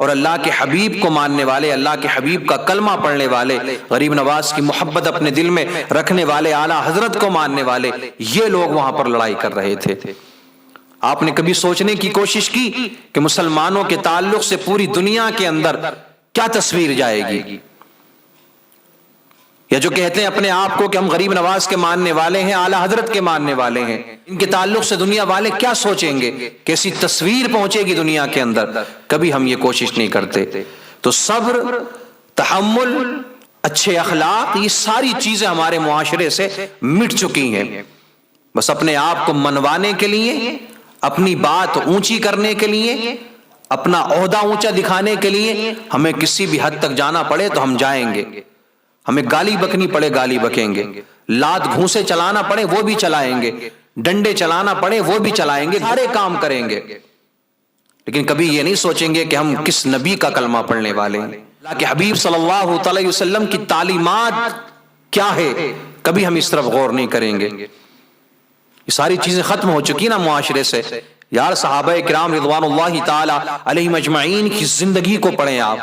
اور اللہ کے حبیب کو ماننے والے، اللہ کے حبیب کا کلمہ پڑھنے والے، غریب نواز کی محبت اپنے دل میں رکھنے والے، اعلیٰ حضرت کو ماننے والے، یہ لوگ وہاں پر لڑائی کر رہے تھے۔ آپ نے کبھی سوچنے کی کوشش کی کہ مسلمانوں کے تعلق سے پوری دنیا کے اندر کیا تصویر جائے گی؟ یا جو کہتے ہیں اپنے آپ کو کہ ہم غریب نواز کے ماننے والے ہیں، اعلیٰ حضرت کے ماننے والے ہیں، ان کے تعلق سے دنیا والے کیا سوچیں گے؟ کیسی تصویر پہنچے گی دنیا کے اندر؟ کبھی ہم یہ کوشش نہیں کرتے۔ تو صبر، تحمل، اچھے اخلاق، یہ ساری چیزیں ہمارے معاشرے سے مٹ چکی ہیں۔ بس اپنے آپ کو منوانے کے لیے، اپنی بات اونچی کرنے کے لیے، اپنا عہدہ اونچا دکھانے کے لیے ہمیں کسی بھی حد تک جانا پڑے تو ہم جائیں گے، ہمیں گالی بکنی پڑے گالی بکیں گے، لات گھونسے چلانا پڑے وہ بھی چلائیں گے، ڈنڈے چلانا پڑے وہ بھی چلائیں گے، سارے کام کریں گے، لیکن کبھی یہ نہیں سوچیں گے کہ ہم کس نبی کا کلمہ پڑھنے والے ہیں، اللہ کے حبیب صلی اللہ علیہ وسلم کی تعلیمات کیا ہے، کبھی ہم اس طرف غور نہیں کریں گے۔ یہ ساری چیزیں ختم ہو چکی نا معاشرے سے۔ یار صحابہ کرام رضوان اللہ تعالی علیہم اجمعین کی زندگی کو پڑھیں آپ،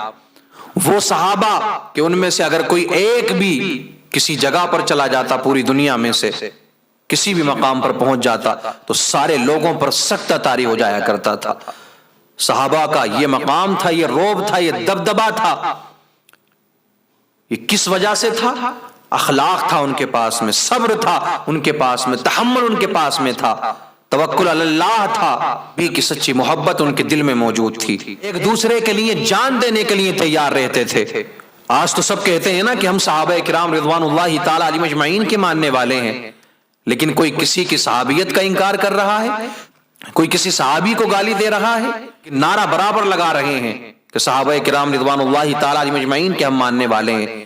وہ صحابہ کہ ان میں سے اگر کوئی ایک بھی کسی جگہ پر چلا جاتا، پوری دنیا میں سے کسی بھی مقام پر پہنچ جاتا تو سارے لوگوں پر سختہ طاری ہو جایا کرتا تھا۔ صحابہ کا یہ مقام تھا، یہ روب تھا، یہ دبدبا تھا، یہ کس وجہ سے تھا؟ اخلاق تھا ان کے پاس میں، صبر تھا ان کے پاس میں، تحمل ان کے پاس میں تھا، توکل علی اللہ تھا، بھی کی سچی محبت ان کے دل میں موجود تھی، ایک دوسرے کے لیے جان دینے کے لیے تیار رہتے تھے۔ آج تو سب کہتے ہیں نا کہ ہم صحابہ کرام رضوان اللہ تعالی علیہم اجمعین کے ماننے والے ہیں، لیکن کوئی کسی کی صحابیت کا انکار کر رہا ہے، کوئی کسی صحابی کو گالی دے رہا ہے، کہ نعرہ برابر لگا رہے ہیں کہ صحابہ کرام رضوان اللہ تعالی علیہم اجمعین کے ہم ماننے والے ہیں۔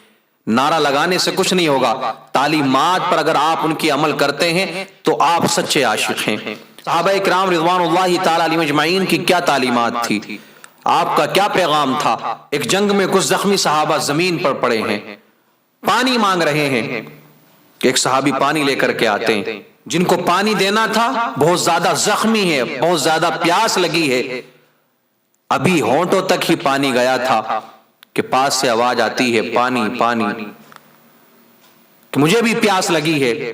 نعرہ لگانے سے کچھ نہیں ہوگا، تعلیمات پر اگر آپ ان کی عمل کرتے ہیں تو آپ سچے عاشق ہیں۔ صحابہ کرام رضوان اللہ تعالی علیہم اجمعین کی کیا تعلیمات تھی، آپ کا کیا پیغام تھا؟ ایک جنگ میں کچھ زخمی صحابہ زمین پر پڑے ہیں، پانی مانگ رہے ہیں، ایک صحابی پانی لے کر کے آتے ہیں، جن کو پانی دینا تھا بہت زیادہ زخمی ہے، بہت زیادہ پیاس لگی ہے، ابھی ہونٹوں تک ہی پانی گیا تھا کہ پاس سے آواز آتی ہے پانی پانی، کہ مجھے بھی پیاس لگی ہے۔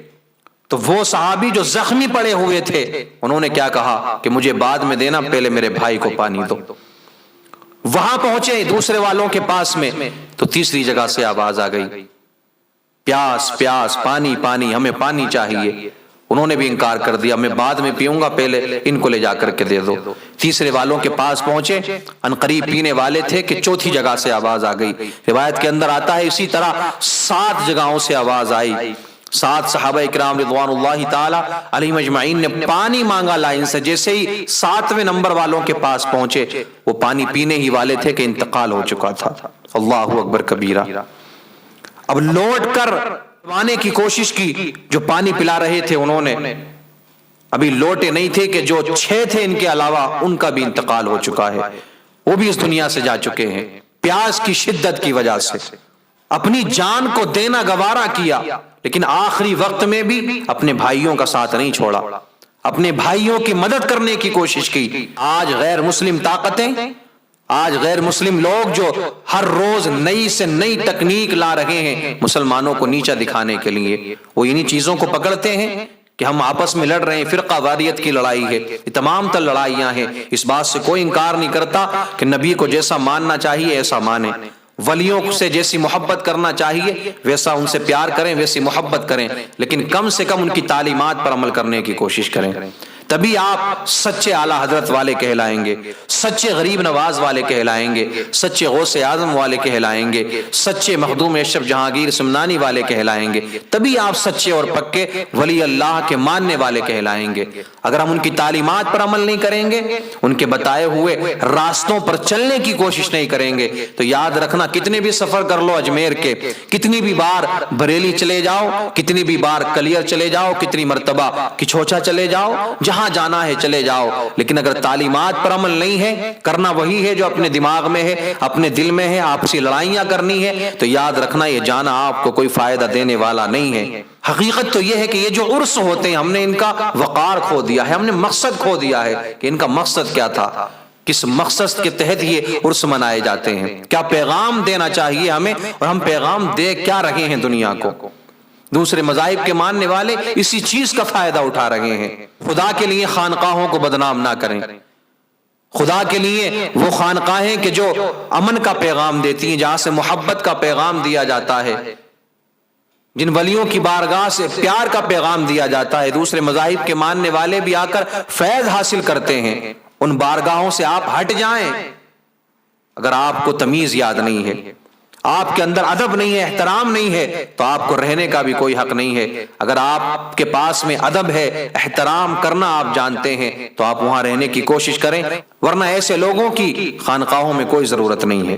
تو وہ صحابی جو زخمی پڑے ہوئے تھے انہوں نے کیا کہا کہ مجھے بعد میں دینا، پہلے میرے بھائی کو پانی دو۔ وہاں پہنچے دوسرے والوں کے پاس میں تو تیسری جگہ سے آواز آ گئی، پیاس پیاس، پانی پانی، ہمیں پانی چاہیے۔ انہوں نے بھی انکار کر دیا، میں بعد میں پیوں گا، پہلے ان کو لے جا کر کے دے دو۔ تیسرے والوں کے پاس پہنچے، عنقریب پینے والے تھے کہ چوتھی جگہ سے آواز آ گئی۔ روایت کے اندر آتا ہے اسی طرح 7 جگہوں سے آواز آئی، 7 صحابہ کرام رضوان اللہ تعالی علیہم اجمعین نے پانی مانگا لائن سے۔ جیسے ہی 7ویں نمبر والوں کے پاس پہنچے، وہ پانی پینے ہی والے تھے کہ انتقال ہو چکا تھا۔ اللہ اکبر کبیرہ۔ اب لوٹ کر آنے کی کوشش کی، جو پانی پلا رہے تھے انہوں نے ابھی لوٹے نہیں تھے کہ جو 6 تھے ان کے علاوہ ان کا بھی انتقال ہو چکا ہے، وہ بھی اس دنیا سے جا چکے ہیں۔ پیاس کی شدت کی وجہ سے اپنی جان کو دینا گوارا کیا، لیکن آخری وقت میں بھی اپنے بھائیوں کا ساتھ نہیں چھوڑا، اپنے بھائیوں کی مدد کرنے کی کوشش کی۔ آج غیر مسلم طاقتیں، آج غیر مسلم لوگ جو ہر روز نئی سے نئی تکنیک لا رہے ہیں مسلمانوں کو نیچا دکھانے کے لیے، وہ انہی چیزوں کو پکڑتے ہیں کہ ہم آپس میں لڑ رہے ہیں، فرقہ واریت کی لڑائی ہے، یہ تمام تر لڑائیاں ہیں۔ اس بات سے کوئی انکار نہیں کرتا کہ نبی کو جیسا ماننا چاہیے ایسا مانیں، ولیوں سے جیسی محبت کرنا چاہیے ویسا ان سے پیار کریں، ویسی محبت کریں، لیکن کم سے کم ان کی تعلیمات پر عمل کرنے کی کوشش کریں، تبھی آپ سچے اعلیٰ حضرت والے کہلائیں گے، سچے غریب نواز والے کہلائیں گے، سچے غوث اعظم والے کہلائیں گے، سچے مخدوم اشرف جہانگیر سمنانی والے کہلائیں گے، تبھی آپ سچے اور پکے ولی اللہ کے ماننے والے کہلائیں گے۔ اگر ہم ان کی تعلیمات پر عمل نہیں کریں گے، ان کے بتائے ہوئے راستوں پر چلنے کی کوشش نہیں کریں گے، تو یاد رکھنا کتنے بھی سفر کر لو اجمیر کے، کتنی بھی بار بریلی چلے جاؤ، کتنی بھی بار کلیر چلے جاؤ، کتنی مرتبہ کچھوچا چلے جاؤ، جہاں جانا ہے چلے جاؤ، لیکن اگر تعلیمات پر عمل نہیں ہے، کرنا وہی ہے جو اپنے دماغ میں ہے، اپنے دل میں ہے، آپسی لڑائیاں کرنی ہے، تو یاد رکھنا یہ جانا آپ کو کوئی فائدہ دینے والا نہیں ہے۔ حقیقت تو یہ ہے کہ یہ جو عرس ہوتے ہیں ہم نے ان کا وقار کھو دیا ہے، ہم نے مقصد کھو دیا ہے کہ ان کا مقصد کیا تھا۔ کس مقصد کے تحت یہ عرس منائے جاتے ہیں، کیا پیغام دینا چاہیے ہمیں، اور ہم پیغام دے کیا رہے ہیں دنیا کو۔ دوسرے مذاہب کے ماننے والے اسی چیز کا فائدہ اٹھا رہے ہیں۔ خدا کے لیے خانقاہوں کو بدنام نہ کریں، خدا کے لیے وہ خانقاہیں کہ جو امن کا پیغام دیتی ہیں، جہاں سے محبت کا پیغام دیا جاتا ہے، جن ولیوں کی بارگاہ سے پیار کا پیغام دیا جاتا ہے، دوسرے مذاہب کے ماننے والے بھی آ کر فیض حاصل کرتے ہیں، ان بارگاہوں سے آپ ہٹ جائیں۔ اگر آپ کو تمیز یاد نہیں ہے، آپ کے اندر ادب نہیں ہے، احترام نہیں ہے، تو آپ کو رہنے کا بھی کوئی حق نہیں ہے۔ اگر آپ کے پاس میں ادب ہے، احترام کرنا آپ جانتے ہیں، تو آپ وہاں رہنے کی کوشش کریں، ورنہ ایسے لوگوں کی خانقاہوں میں کوئی ضرورت نہیں ہے۔